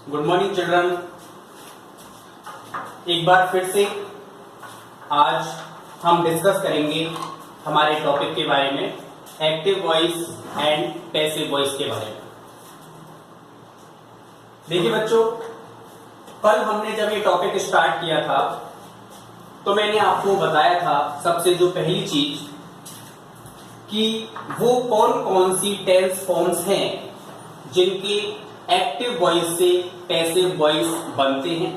Good morning children. एक बार फिर से आज हम डिस्कस करेंगे हमारे टॉपिक के बारे में, active voice and passive voice के बारे में। देखिए बच्चों, कल हमने जब ये टॉपिक स्टार्ट किया था तो मैंने आपको बताया था सबसे जो पहली चीज कि वो कौन कौन सी टेंस फॉर्म्स हैं जिनके एक्टिव वॉइस से पैसिव वॉइस बनते हैं,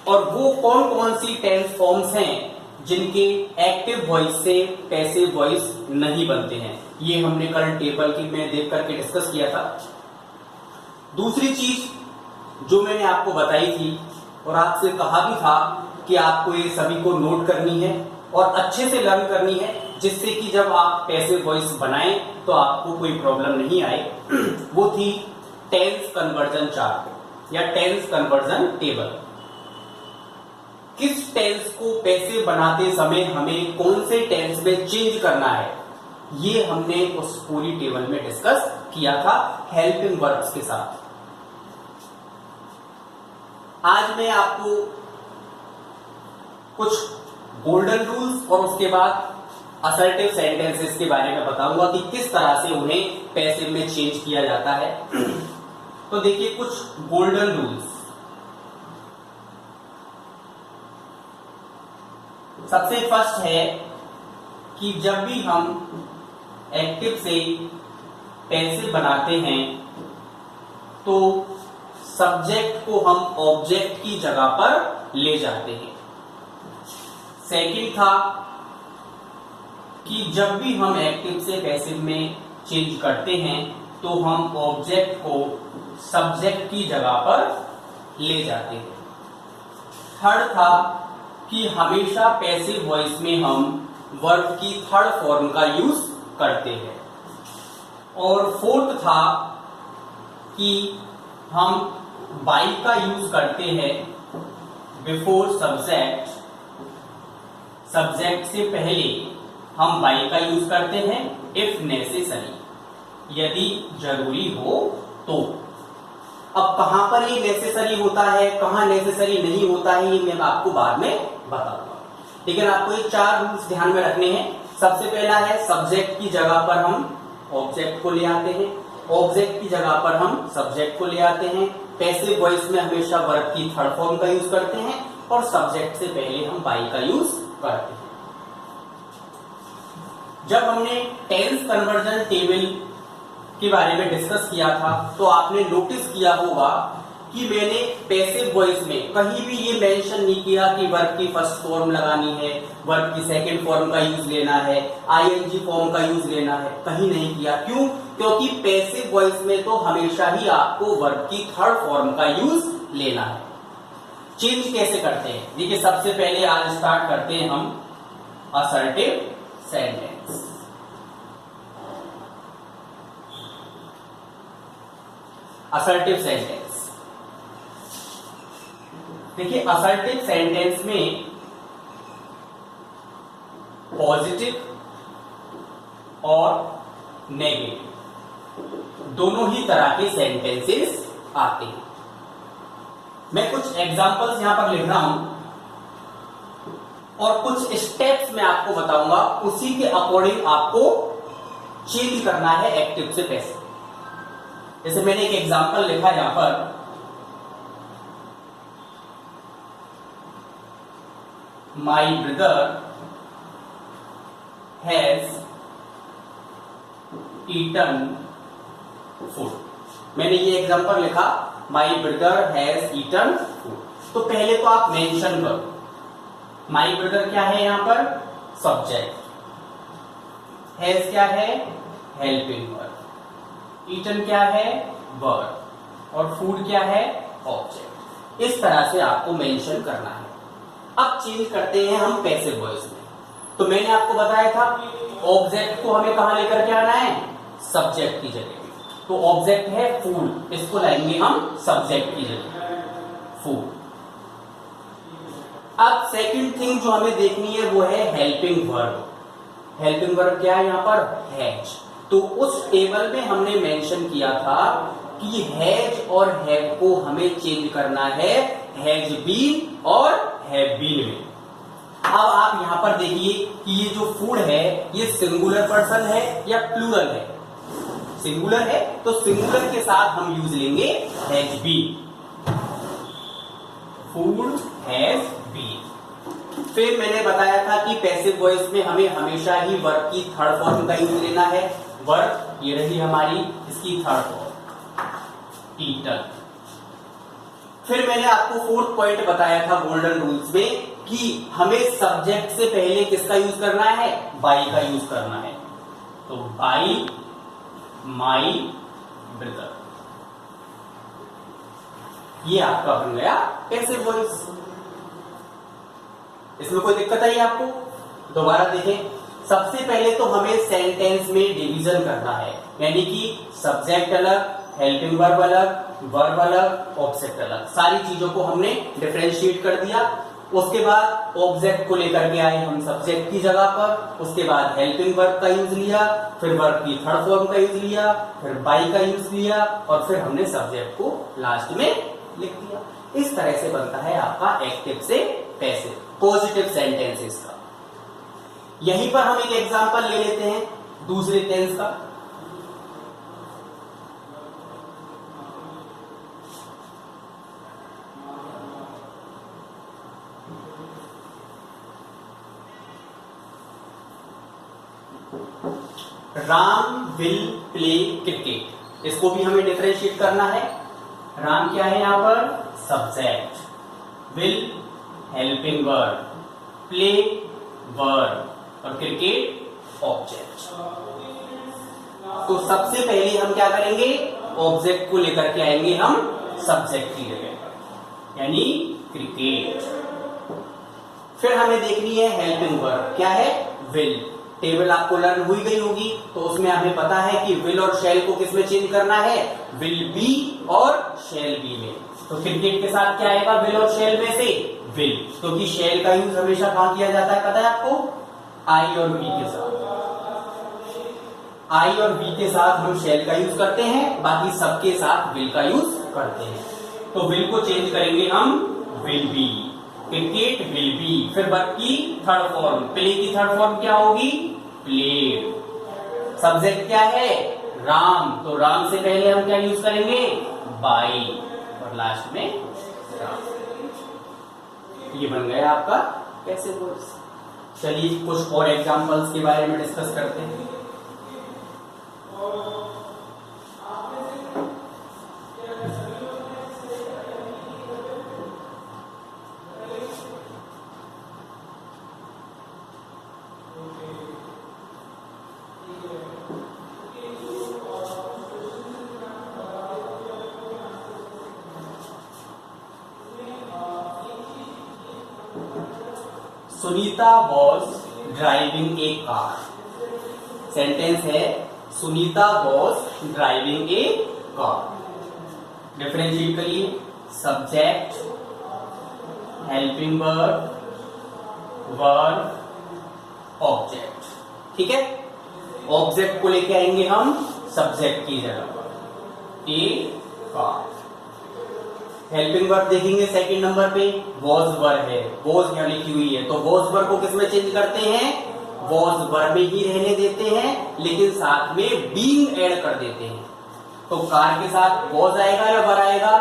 और वो कौन कौन सी टेंस फॉर्म्स हैं जिनके एक्टिव वॉइस से पैसिव वॉइस नहीं बनते हैं। ये हमने कल टेबल की में देख करके डिस्कस किया था। दूसरी चीज जो मैंने आपको बताई थी और आपसे कहा भी था कि आपको ये सभी को नोट करनी है और अच्छे से लर्न करनी है, जिससे कि जब आप पैसिव वॉइस बनाएं तो आपको कोई प्रॉब्लम नहीं आए। वो थी टेंस कन्वर्जन चार्ट या टेंस कन्वर्जन टेबल। किस टेंस को पैसिव बनाते समय हमें कौन से टेंस में चेंज करना है, ये हमने उस पूरी टेबल में डिस्कस किया था हेल्पिंग वर्ब्स के साथ। आज मैं आपको कुछ गोल्डन रूल्स और उसके बाद असर्टिव सेंटेंसेस के बारे में बताऊंगा कि किस तरह से उन्हें पैसिव में चेंज किया जाता है। तो देखिए कुछ गोल्डन रूल्स। सबसे फर्स्ट है कि जब भी हम एक्टिव से पैसिव बनाते हैं तो सब्जेक्ट को हम ऑब्जेक्ट की जगह पर ले जाते हैं। सेकंड था कि जब भी हम एक्टिव से पैसिव में चेंज करते हैं तो हम ऑब्जेक्ट को सब्जेक्ट की जगह पर ले जाते हैं। थर्ड था कि हमेशा पैसिव वॉइस में हम वर्ब की थर्ड फॉर्म का यूज करते हैं। और फोर्थ था कि हम बाई का यूज करते हैं बिफोर सब्जेक्ट। सब्जेक्ट से पहले हम बाई का यूज करते हैं इफ नेसेसरी, यदि जरूरी हो तो। अब कहां पर ये नेसेसरी होता है, कहां नेसेसरी नहीं होता है, ये मैं आपको बाद में बताऊंगा। लेकिन आपको ये 4 रूल्स ध्यान में रखने हैं। सबसे पहला है सब्जेक्ट की जगह पर हम ऑब्जेक्ट को ले आते हैं, ऑब्जेक्ट की जगह पर हम सब्जेक्ट को ले आते हैं। पैसिव वॉइस में हमेशा वर्ब की थर्ड फॉर्म का यूज करते हैं और सब्जेक्ट से पहले हम बाई का यूज करते हैं। जब हमने टेंस कन्वर्जन टेबल के बारे में डिस्कस किया था तो आपने नोटिस किया होगा कि मैंने पैसिव वॉइस में कहीं भी ये मेंशन नहीं किया कि वर्ब की फर्स्ट फॉर्म लगानी है, वर्ब की सेकंड फॉर्म का यूज लेना है, आईएनजी फॉर्म का यूज लेना है, कहीं नहीं किया। क्यों? क्योंकि पैसिव वॉइस में तो हमेशा ही आपको वर्ब की थर्ड फॉर्म का यूज लेना है। चेंज कैसे करते हैं? देखिए सबसे पहले आज स्टार्ट करते हैं हम असर्टिव सेंटेंस। असर्टिव सेंटेंस, देखिए असर्टिव सेंटेंस में पॉजिटिव और नेगेटिव दोनों ही तरह के सेंटेंसेस आते हैं। मैं कुछ एग्जांपल्स यहां पर लिख रहा हूं और कुछ स्टेप्स मैं आपको बताऊंगा, उसी के अकॉर्डिंग आपको चेंज करना है एक्टिव से पैसिव। जैसे मैंने एक एग्जांपल लिखा यहां पर, my brother has eaten food. मैंने ये एग्जांपल लिखा, my brother has eaten food. तो पहले तो आप मेंशन करो माई ब्रदर क्या है यहां पर, सब्जेक्ट, हैज क्या है, हेल्पिंग वर्ब, ईटन क्या है, वर्ब, और फूड क्या है, ऑब्जेक्ट। इस तरह से आपको मेंशन करना है। अब चेंज करते हैं हम पैसिव वॉइस में। तो मैंने आपको बताया था ऑब्जेक्ट को हमें कहां लेकर के आना है, सब्जेक्ट की जगह। तो ऑब्जेक्ट है फूड, इसको लाएंगे हम सब्जेक्ट की जगह, फूड। अब सेकंड थिंग जो हमें देखनी है वो है हेल्पिंग वर्ब। हेल्पिंग वर्ब क्या है यहां पर, हैज। तो उस टेबल में हमने मेंशन किया था कि हैज और हैव को हमें चेंज करना है हैज बीन और हैव बीन में। अब आप यहां पर देखिए कि ये जो फूड है ये सिंगुलर पर्सन है या प्लूरल है। सिंगुलर है तो सिंगुलर के साथ हम यूज लेंगे has been, food has been. फिर मैंने बताया था कि पैसिव वॉइस में हमें हमेशा ही वर्ब की थर्ड फॉर्म का यूज लेना है। वर्ब ये रही हमारी, इसकी थर्ड फॉर्म ईटन। फिर मैंने आपको फोर्थ पॉइंट बताया था गोल्डन रूल्स में कि हमें सब्जेक्ट से पहले किसका यूज करना है, बाई का यूज करना है। तो बाई माई ब्रदर, ये आपका बन गया पैसिव वॉइस। इसमें कोई दिक्कत आई आपको? दोबारा देखें, सबसे पहले तो हमें सेंटेंस में डिवीजन करना है, यानी कि सब्जेक्ट अलग, हेल्पिंग वर्ब अलग, वर्ब अलग, ऑब्जेक्ट अलग, सारी चीजों को हमने डिफरेंशिएट कर दिया। उसके बाद ऑब्जेक्ट को लेकर के आए हम सब्जेक्ट की जगह पर, उसके बाद हेल्पिंग वर्ब का यूज लिया, फिर वर्ब की थर्ड फॉर्म का यूज लिया, फिर बाई का यूज लिया और फिर हमने सब्जेक्ट को लास्ट में लिख दिया। इस तरह से बनता है आपका एक्टिव से पैसिव पॉजिटिव सेंटेंसेस का। यहीं पर हम एक एग्जांपल ले लेते हैं दूसरे टेंस का। राम विल प्ले क्रिकेट, इसको भी हमें डिफरेंशिएट करना है। राम क्या है यहां पर, subject, will helping verb, play verb और क्रिकेट ऑब्जेक्ट। तो सबसे पहले हम क्या करेंगे, ऑब्जेक्ट को लेकर के आएंगे हम सब्जेक्ट की जगह, यानी क्रिकेट। फिर हमें देखनी है हेल्पिंग वर्ब, क्या है, विल। टेबल आपको लर्न हुई गई होगी, तो उसमें हमें पता है कि विल और शैल को किसमें चेंज करना है, विल बी और शैल बी में। तो क्रिकेट के साथ क्या आएगा, विल और शैल में से विल, क्योंकि शैल का यूज हमेशा कहां किया जाता है पता है आपको, आई और वी के साथ। आई और वी के साथ हम शैल का यूज करते हैं, बाकी सबके साथ विल का यूज करते हैं। तो विल को चेंज करेंगे हम will be, cricket will be. फिर वर्ब की थर्ड फॉर्म, प्ले की थर्ड फॉर्म क्या होगी, प्लेड। सब्जेक्ट क्या है, राम, तो राम से पहले हम क्या यूज करेंगे, बाई और लास्ट में राम। ये बन गया आपका पैसिव वॉइस। चलिए कुछ और एग्जांपल्स के बारे में डिस्कस करते हैं। Sunita was driving a car. Sentence है Sunita was driving a car. Differentiate करिए, subject, helping verb, verb, object. ठीक है, ऑब्जेक्ट को लेके आएंगे हम सब्जेक्ट की जगह पर, ए कार। हेल्पिंग वर्ब देखेंगे सेकंड नंबर पे, वॉज वर्ब है, वॉज यहाँ लिखी हुई है, तो वॉज वर्ब को किसमें चेंज करते हैं, वॉज वर्ब में ही रहने देते हैं, लेकिन साथ में बीइंग ऐड कर देते हैं। तो कार के साथ वॉज आएगा या वर आएगा,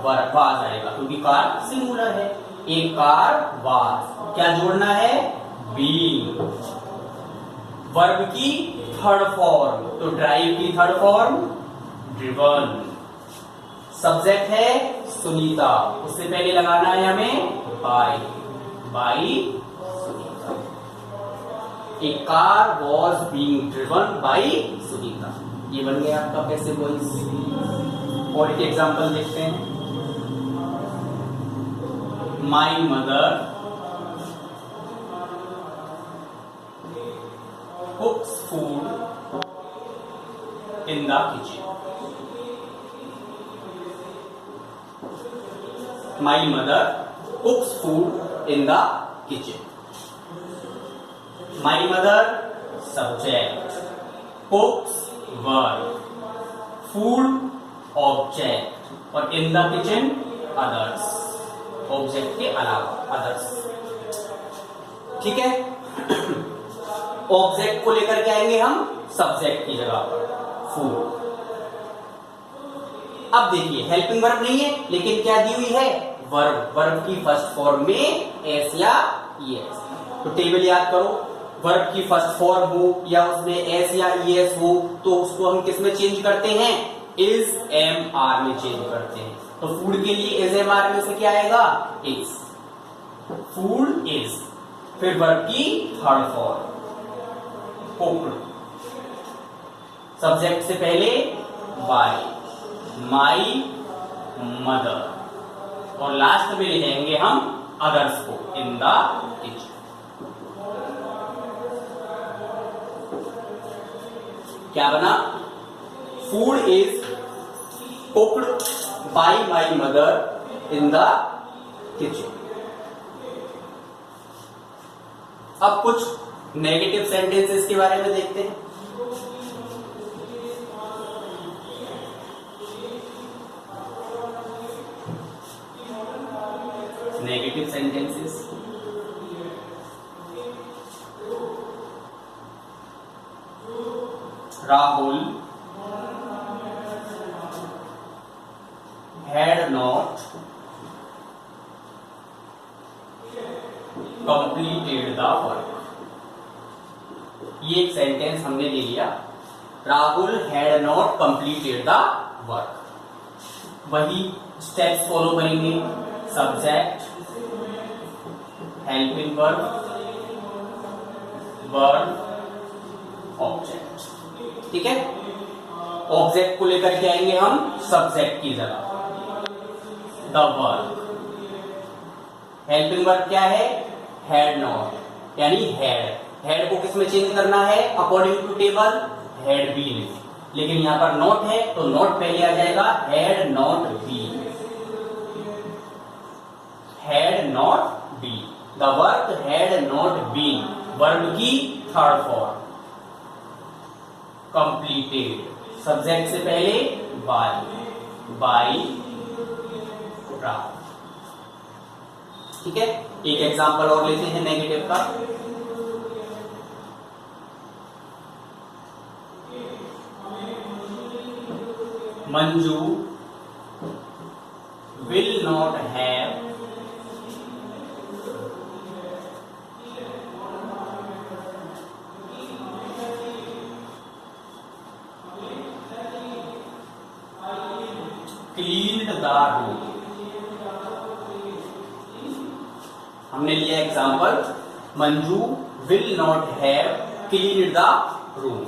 वाज आएगा, क्योंकि कार सिंगुलर है। एक कार वाज, क्या जोड़ना है, बीइंग। वर्ब की थर्ड फॉर्म, तो ड्राइव की थर्ड फॉर्म ड्रिवन। सब्जेक्ट है सुनीता, उससे पहले लगाना है हमें by, by Sunita. A car was being driven by Sunita. ये बन गया आपका पैसिव वॉइस। और एक एग्जांपल देखते हैं, my mother कुक्स food in the kitchen. My mother cooks food in the kitchen. My mother subject, cooks verb, food object, और in the kitchen others, object के अलावा अदर्स। ठीक है। ऑब्जेक्ट को लेकर के आएंगे हम सब्जेक्ट की जगह पर, फूड। अब देखिए हेल्पिंग वर्ब नहीं है, लेकिन क्या दी हुई है, वर्ब। वर्ब की फर्स्ट फॉर्म में एस या ईएस। तो टेबल याद करो, वर्ब की फर्स्ट फॉर्म हो या उसमें एस या ईएस हो तो उसको हम किस में चेंज करते हैं, इज एम आर में चेंज करते हैं। तो फूड के लिए इज एम आर में से क्या आएगा, इज, फूड इज। फिर वर्ब की थर्ड फॉर्म कुक्ड, सब्जेक्ट से पहले बाय, माई मदर, और लास्ट में ले जाएंगे हम अदर्स को, इन द किचन। क्या बना, food is cooked bye my mother in the kitchen. अब कुछ नेगेटिव सेंटेंसेस के बारे में देखते हैं। Negative sentences, Rahul had not completed the work। ये एक सेंटेंस हमने ले लिया, Rahul had not completed the work। वही स्टेप्स फॉलो करेंगे, subject, helping verb, verb, object. ठीक है। ऑब्जेक्ट को लेकर के आएंगे हम सब्जेक्ट की जगह, द वर्क। हेल्पिंग वर्ब क्या है, हैड नॉट, यानी हैड। हैड को किस में चेंज करना है, according to table had been, लेकिन यहां पर नॉट है तो नॉट पहले आ जाएगा, had not been, had not been. The work had not been, verb की थर्ड फॉर्म कंप्लीटेड, सब्जेक्ट से पहले बाय, बाय राहुल। ठीक है। एक एग्जांपल और लेते हैं नेगेटिव का। Manju will not have cleaned the room. हमने लिया example, Manju will not have cleaned the room.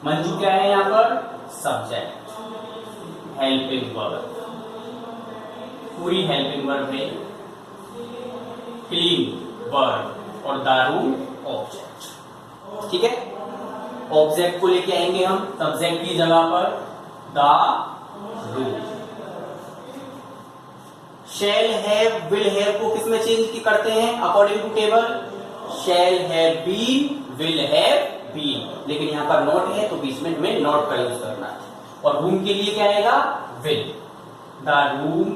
Manju क्या है यहां पर, सब्जेक्ट, हेल्पिंग वर्ब, पूरी हेल्पिंग वर्ब में, क्लीन वर्ब और द रूम ऑब्जेक्ट। ठीक है। ऑब्जेक्ट को लेके आएंगे हम सब्जेक्ट की जगह पर, the room. Shall have, will have को किस में चेंज करते हैं, according to table, shall have been, will have been, लेकिन यहां पर नॉट है तो बीच में हमें नॉट का यूज करना है। और रूम के लिए क्या आएगा, will, the room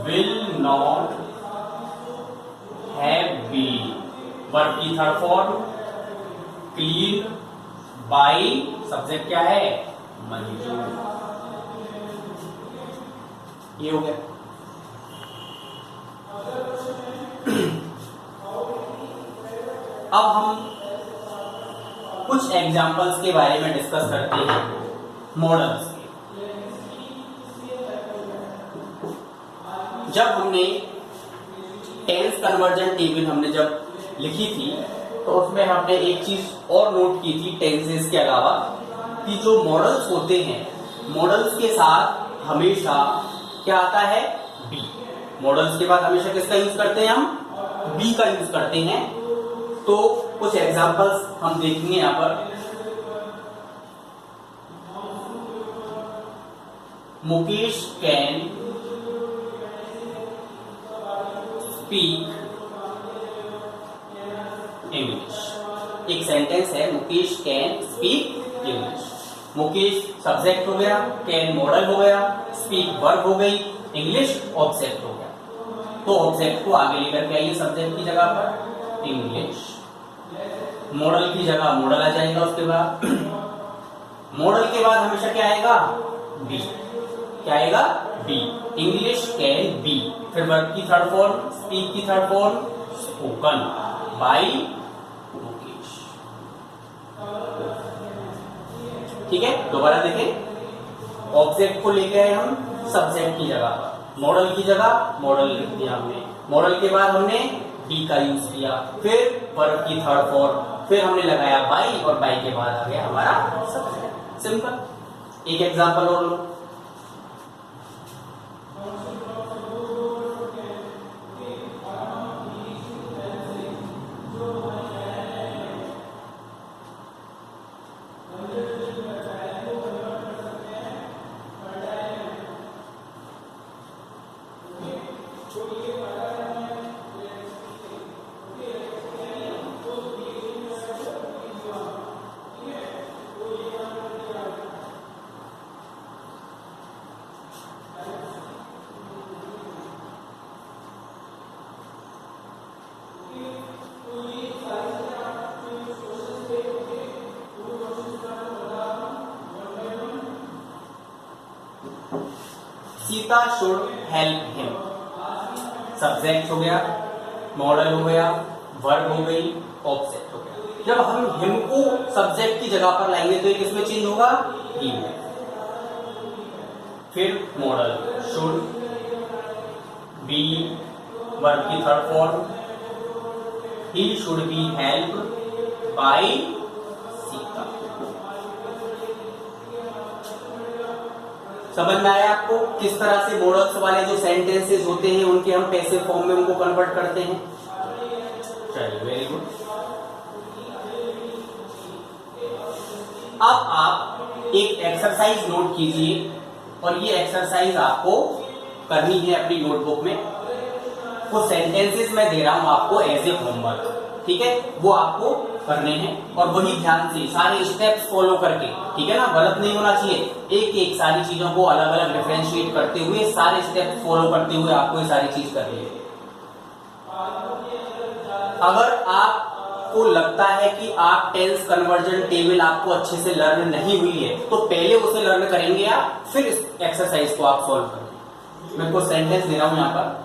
will not have been, verb की third form clean, by, subject क्या है, मंजू। ये हो गया। अब हम कुछ एग्जाम्पल्स के बारे में डिस्कस करते हैं, मॉडल्स के। जब हमने टेंस कन्वर्जन टेबल हमने जब लिखी थी तो उसमें हमने एक चीज और नोट की थी टेंसेस के अलावा, कि जो मॉडल्स होते हैं, मॉडल्स के साथ हमेशा क्या आता है, बी। मॉडल्स के बाद हमेशा किसका यूज करते हैं हम, बी का यूज करते हैं। तो कुछ एग्जांपल्स हम देखेंगे यहां पर। Mukesh can speak English. एक सेंटेंस है, Mukesh can speak English. Mukesh subject हो गया, कैन मॉडल हो गया, स्पीक वर्ब हो गई, इंग्लिश ऑब्जेक्ट हो गया। तो ऑब्जेक्ट को आगे लेकर के आइए सब्जेक्ट की जगह पर इंग्लिश, मॉडल की जगह मॉडल आ जाएगा। उसके बाद मॉडल के बाद हमेशा क्या आएगा, बी। क्या आएगा, बी। English can be. फिर वर्ब की थर्ड फॉर्म, स्पीक की third form spoken by Mukesh. ठीक है, दोबारा देखें, ऑब्जेक्ट को लेके आए हम सब्जेक्ट की जगह पर, मॉडल की जगह मॉडल लिख दिया हमने, मॉडल के बाद हमने बी का यूज किया, फिर वर्ब की थर्ड फॉर्म, फिर हमने लगाया बाई और बाई के बाद आ गया हमारा सब्जेक्ट। सिंपल। एक एग्जांपल और लो, Sita should help him. Subject हो गया, मॉडल हो गया, वर्ब हो गई, ऑब्जेक्ट हो गया। जब हम हिम को सब्जेक्ट की जगह पर लाएंगे तो ये किसमें चेंज होगा, ही में। फिर मॉडल शुड, बी, वर्ब की third form, he should be help by Sita. समझ में आया आपको किस तरह से मॉडल्स वाले जो सेंटेंसेस होते हैं उनके हम पैसिव फॉर्म में उनको कन्वर्ट करते हैं। चलिए, वेरी गुड। अब आप एक एक्सरसाइज नोट कीजिए और ये एक्सरसाइज आपको करनी है अपनी नोटबुक में। वो सेंटेंसेस मैं दे रहा हूं आपको एज ए होमवर्क, ठीक है, वो आपको करने हैं और वही ध्यान से सारे स्टेप्स फॉलो करके, ठीक है ना, गलत नहीं होना चाहिए। एक एक सारी चीजों को अलग अलग डिफरेंशिएट करते हुए सारे स्टेप्स फॉलो करते हुए आपको ये सारी चीज करनी है। अगर आपको लगता है कि आप टेंस कन्वर्जन टेबल आपको अच्छे से लर्न नहीं हुई है तो पहले उसे लर्न करेंगे आप, फिर इस एक्सरसाइज को आप सॉल्व करेंगे। मैं कुछ सेंटेंस दे रहा हूं यहां पर,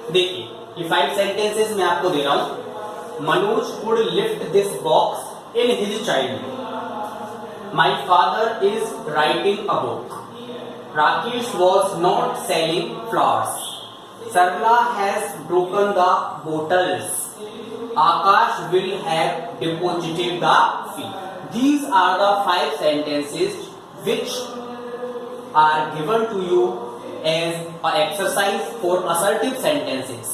देखिए ये 5 सेंटेंसेस मैं आपको दे रहा हूं। Manoj could lift this box in his childhood. My father is writing a book. Rakesh was not selling flowers. Sarla has broken the bottles. Akash will have deposited the fee. These are the 5 sentences which are given to you as an exercise for assertive sentences.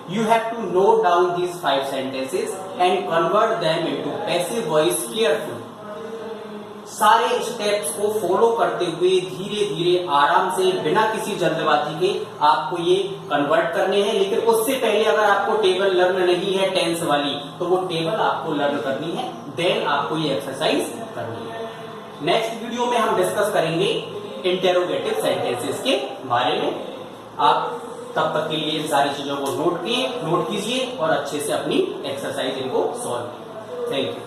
You have to note down these 5 sentences and convert them into passive voice carefully. सारे steps को follow करते हुए धीरे धीरे आराम से बिना किसी जल्दबाजी के आपको ये कन्वर्ट करने हैं। लेकिन उससे पहले अगर आपको टेबल लर्न नहीं है टेंस वाली, तो वो टेबल आपको लर्न करनी है, देन आपको ये एक्सरसाइज करनी है। नेक्स्ट वीडियो में हम डिस्कस करेंगे इंटेरोगेटिव सेंटेंसेस के बारे में। आप तब तक के लिए इन सारी चीजों को नोट कीजिए और अच्छे से अपनी एक्सरसाइज इनको सॉल्व कीजिए। Thank you.